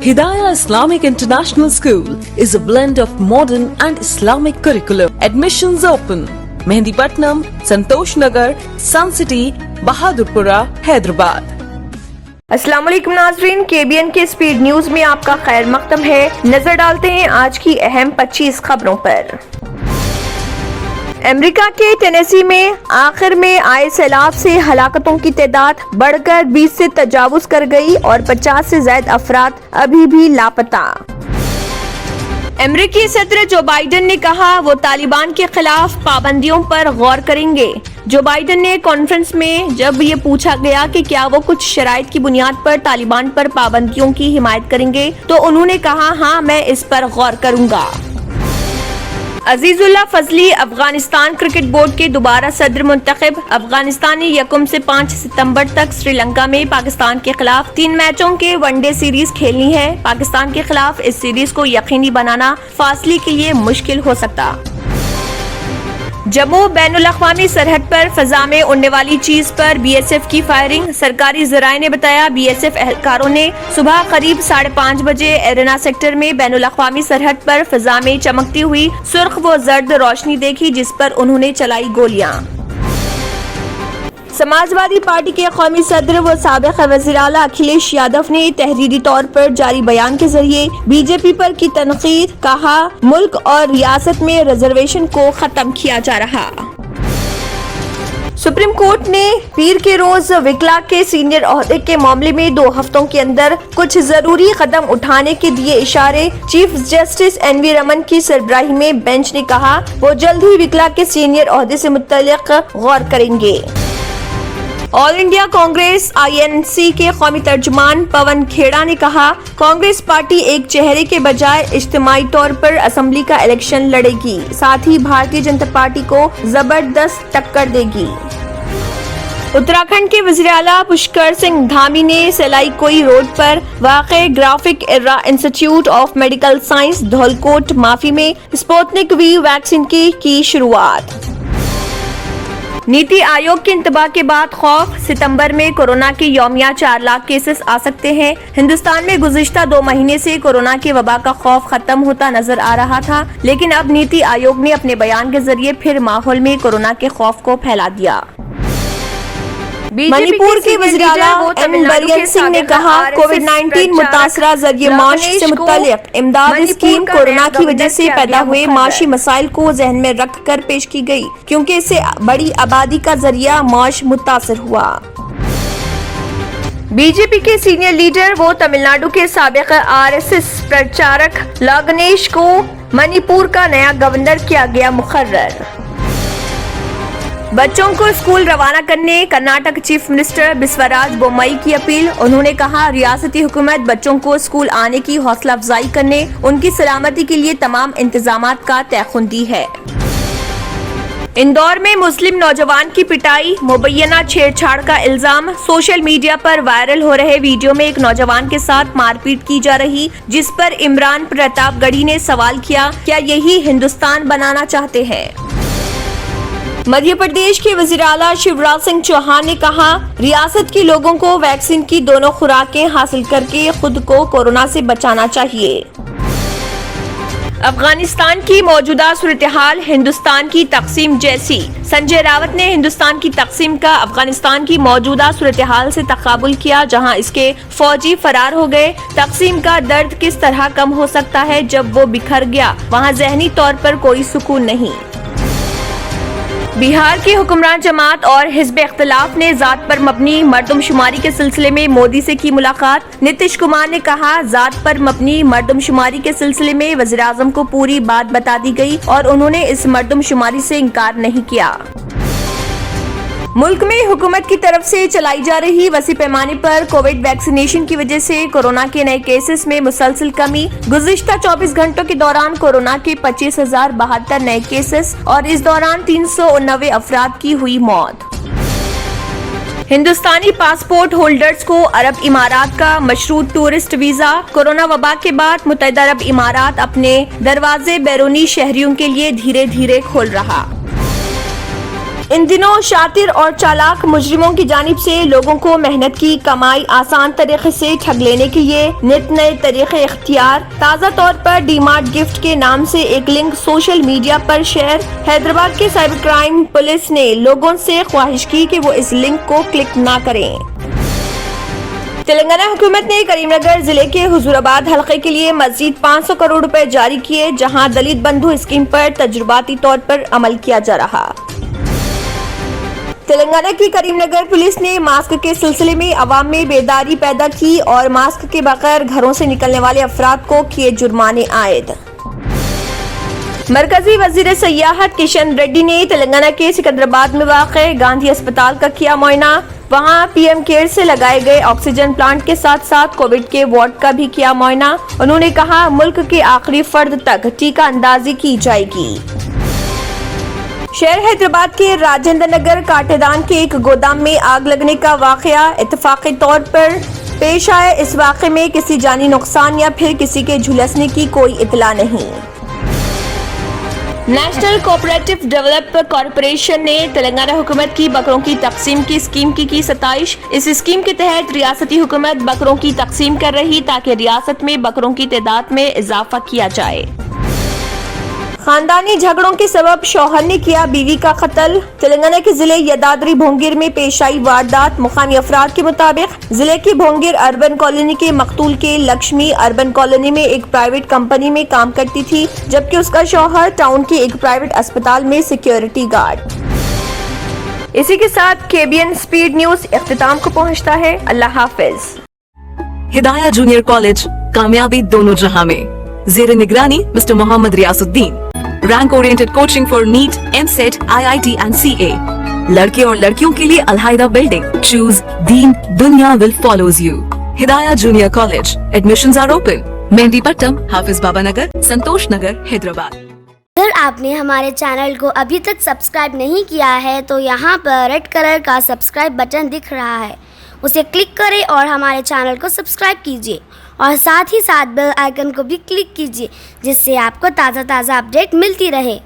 Hidayah Islamic International School is a blend of modern and Islamic curriculum. Admissions open. Mehndipatnam, Santosh Nagar, Sun City, Bahadurpura, Hyderabad. अस्सलाम वालेकुम नाज़रीन, KBN के speed news में आपका खैर मकदम है। नजर डालते हैं आज की अहम 25 खबरों पर। अमेरिका के टेनेसी में आखिर में आए सैलाब से हलाकतों की तादाद बढ़कर 20 से तजावुज कर गई और 50 से ज्यादा अफराद अभी भी लापता। अमेरिकी सदर जो बाइडन ने कहा वो तालिबान के खिलाफ पाबंदियों पर गौर करेंगे। जो बाइडन ने कॉन्फ्रेंस में जब ये पूछा गया कि क्या वो कुछ शराइत की बुनियाद पर तालिबान पर पाबंदियों की हिमायत करेंगे, तो उन्होंने कहा हाँ, मैं इस पर गौर करूंगा। अजीजुल्लाह फजली अफगानिस्तान क्रिकेट बोर्ड के दोबारा सदर मुंतखब। अफगानिस्तान ने 1 से 5 सितंबर तक श्रीलंका में पाकिस्तान के खिलाफ 3 मैचों के वनडे सीरीज खेलनी है। पाकिस्तान के खिलाफ इस सीरीज को यकीनी बनाना फासले के लिए मुश्किल हो सकता। जम्मू बैनुल-अक़वामी सरहद पर फजा में उड़ने वाली चीज पर BSF की फायरिंग। सरकारी ज़राए ने बताया BSF एहलकारों ने सुबह करीब 5:30 बजे एरेना सेक्टर में बैनुल-अक़वामी सरहद पर फजा में चमकती हुई सुर्ख व जर्द रोशनी देखी, जिस पर उन्होंने चलाई गोलियां। समाजवादी पार्टी के कौमी सदर व साबिक़ वज़ीर आला अखिलेश यादव ने तहरीरी तौर पर जारी बयान के जरिए बीजेपी पर की तनकीद। कहा, मुल्क और रियासत में रिजर्वेशन को खत्म किया जा रहा। सुप्रीम कोर्ट ने पीर के रोज विकला के सीनियर ओहदे के मामले में 2 हफ्तों के अंदर कुछ जरूरी कदम उठाने के दिए इशारे। चीफ जस्टिस NV रमन की सरबराही में बेंच ने कहा वो जल्द ही विकला के सीनियर ओहदे से मुतल्लिक गौर करेंगे। ऑल इंडिया कांग्रेस INC के कौमी तर्जुमान पवन खेड़ा ने कहा, कांग्रेस पार्टी एक चेहरे के बजाय इज्तिमाई तौर पर असेंबली का इलेक्शन लड़ेगी, साथ ही भारतीय जनता पार्टी को जबरदस्त टक्कर देगी। उत्तराखंड के वज़ीर आला पुष्कर सिंह धामी ने सेलाई-कोई रोड पर वाक़े ग्राफिक इर्रा इंस्टीट्यूट ऑफ मेडिकल साइंस धौलकोट माफी में स्पुतनिक V वैक्सीन की शुरुआत। नीति आयोग के इंतबा के बाद खौफ, सितंबर में कोरोना के यौमिया 4 लाख केसेस आ सकते हैं। हिंदुस्तान में गुज़िश्ता 2 महीने से कोरोना के वबा का खौफ खत्म होता नजर आ रहा था, लेकिन अब नीति आयोग ने अपने बयान के जरिए फिर माहौल में कोरोना के खौफ को फैला दिया। मणिपुर के वज़ीर आला M बरियन सिंह ने कहा, कोविड-19 मुतासरा जरिए माश से मुतल्लिक इमदाद स्कीम कोरोना की वजह से पैदा हुए माशी मसाइल को जहन में रख कर पेश की गई, क्योंकि इससे बड़ी आबादी का जरिया माश मुतासर हुआ। बीजेपी के सीनियर लीडर वो तमिलनाडु के साबिक़ RSS प्रचारक गणेश को मणिपुर का नया गवर्नर किया गया मुकर्रर। बच्चों को स्कूल रवाना करने कर्नाटक चीफ मिनिस्टर बिस्वराज बोम्मई की अपील। उन्होंने कहा, रियासती हुकूमत बच्चों को स्कूल आने की हौसला अफजाई करने, उनकी सलामती के लिए तमाम इंतजामात का तयख्खुंदी है। इंदौर में मुस्लिम नौजवान की पिटाई, मुबैना छेड़छाड़ का इल्जाम। सोशल मीडिया पर वायरल हो रहे वीडियो में एक नौजवान के साथ मारपीट की जा रही, जिस पर इमरान प्रतापगढ़ी ने सवाल किया, क्या यही हिंदुस्तान बनाना चाहते हैं? मध्य प्रदेश के वज़ीर आला शिवराज सिंह चौहान ने कहा, रियासत के लोगों को वैक्सीन की दोनों खुराकें हासिल करके खुद को कोरोना से बचाना चाहिए। अफगानिस्तान की मौजूदा सूरत-ए-हाल हिंदुस्तान की तकसीम जैसी। संजय रावत ने हिंदुस्तान की तकसीम का अफगानिस्तान की मौजूदा सूरत-ए-हाल से तकाबुल किया, जहां इसके फौजी फरार हो गए। तकसीम का दर्द किस तरह कम हो सकता है जब वो बिखर गया, वहां ज़हनी तौर पर कोई सुकून नहीं। बिहार की हुक्मरान जमात और हिज़्ब इख्तिलाफ ने जात पर मबनी मर्दमशुमारी के सिलसिले में मोदी से की मुलाकात। नीतीश कुमार ने कहा, जात पर मबनी मर्दमशुमारी के सिलसिले में वज़ीर आज़म को पूरी बात बता दी गई और उन्होंने इस मर्दमशुमारी से इनकार नहीं किया। मुल्क में हुकूमत की तरफ से चलाई जा रही वसी पैमाने पर कोविड वैक्सीनेशन की वजह से कोरोना के नए केसेस में मुसलसल कमी। गुज़िश्ता 24 घंटों के दौरान कोरोना के 25,072 नए केसेस और इस दौरान 389 अफराद की हुई मौत। हिंदुस्तानी पासपोर्ट होल्डर्स को अरब इमारात का मशरूत टूरिस्ट वीजा। कोरोना वबा के बाद मुत्तहिदा अरब इमारात अपने दरवाजे बैरूनी शहरियों के लिए धीरे धीरे खोल रहा। इन दिनों शातिर और चालाक मुजरिमों की जानिब से लोगों को मेहनत की कमाई आसान तरीके से ठग लेने के लिए नित नए तरीके इख्तियार। ताज़ा तौर पर डीमार्ट गिफ्ट के नाम से एक लिंक सोशल मीडिया पर शेयर। हैदराबाद के साइबर क्राइम पुलिस ने लोगों से ख्वाहिश की कि वो इस लिंक को क्लिक ना करें। तेलंगाना हुकूमत ने करीमनगर जिले के हुजूराबाद हलके के लिए मजीद 500 करोड़ रुपए जारी किए, जहां दलित बंधु स्कीम पर तजुर्बाती तौर पर अमल किया जा रहा। तेलंगाना की करीमनगर पुलिस ने मास्क के सिलसिले में अवाम में बेदारी पैदा की और मास्क के बगैर घरों से निकलने वाले अफराद को किए जुर्माने आयद। मरकजी वजीर सयाहत किशन रेड्डी ने तेलंगाना के सिकंदराबाद में वाक़े गांधी अस्पताल का किया मुआयना। वहां पीएम केयर से लगाए गए ऑक्सीजन प्लांट के साथ साथ कोविड के वार्ड का भी किया मुआयना। उन्होंने कहा, मुल्क के आखिरी फर्द तक टीका अंदाजी की जाएगी। शहर हैदराबाद के राजेंद्र नगर काटेदान के एक गोदाम में आग लगने का वाकया इत्तफाकी तौर पर पेश आया। इस वाक़े में किसी जानी नुकसान या फिर किसी के झुलसने की कोई इतला नहीं। नेशनल कोऑपरेटिव डेवलपमेंट कॉरपोरेशन ने तेलंगाना हुकूमत की बकरों की तकसीम की स्कीम की सताइश। इस स्कीम के तहत रियासती हुकूमत बकरों की तकसीम कर रही ताकि रियासत में बकरों की तादाद में इजाफा किया जाए। खानदानी झगड़ों के सबब शौहर ने किया बीवी का कत्ल। तेलंगाना के जिले यदाद्री भोंगिर में पेश आई वारदात। मुकामी अफराद के मुताबिक जिले की भोंगिर अर्बन कॉलोनी के मकतूल के लक्ष्मी अर्बन कॉलोनी में एक प्राइवेट कंपनी में काम करती थी, जबकि उसका शौहर टाउन के एक प्राइवेट अस्पताल में सिक्योरिटी गार्ड। इसी के साथ केबीएन स्पीड न्यूज इख्तिताम को पहुँचता है। अल्लाह हाफिज। हिदाया जूनियर कॉलेज, कामयाबी दोनों जहां में। जेर निगरानी mister Mohammed Riasuddin. Rank oriented coaching for NEET, EAMCET, IIT and CA. लड़के और लड़कियों के लिए अलहायदा बिल्डिंग। चूज दीन, दुनिया will follows you. Hidaya junior college. Admissions are open. Mehdipatnam, Hafiz Baba Nagar, Santosh Nagar, Hyderabad. अगर आपने हमारे चैनल को अभी तक सब्सक्राइब नहीं किया है तो यहाँ पर रेड कलर का सब्सक्राइब बटन दिख रहा है, उसे क्लिक करें और हमारे चैनल को सब्सक्राइब कीजिए और साथ ही साथ बेल आइकन को भी क्लिक कीजिए, जिससे आपको ताज़ा अपडेट मिलती रहे।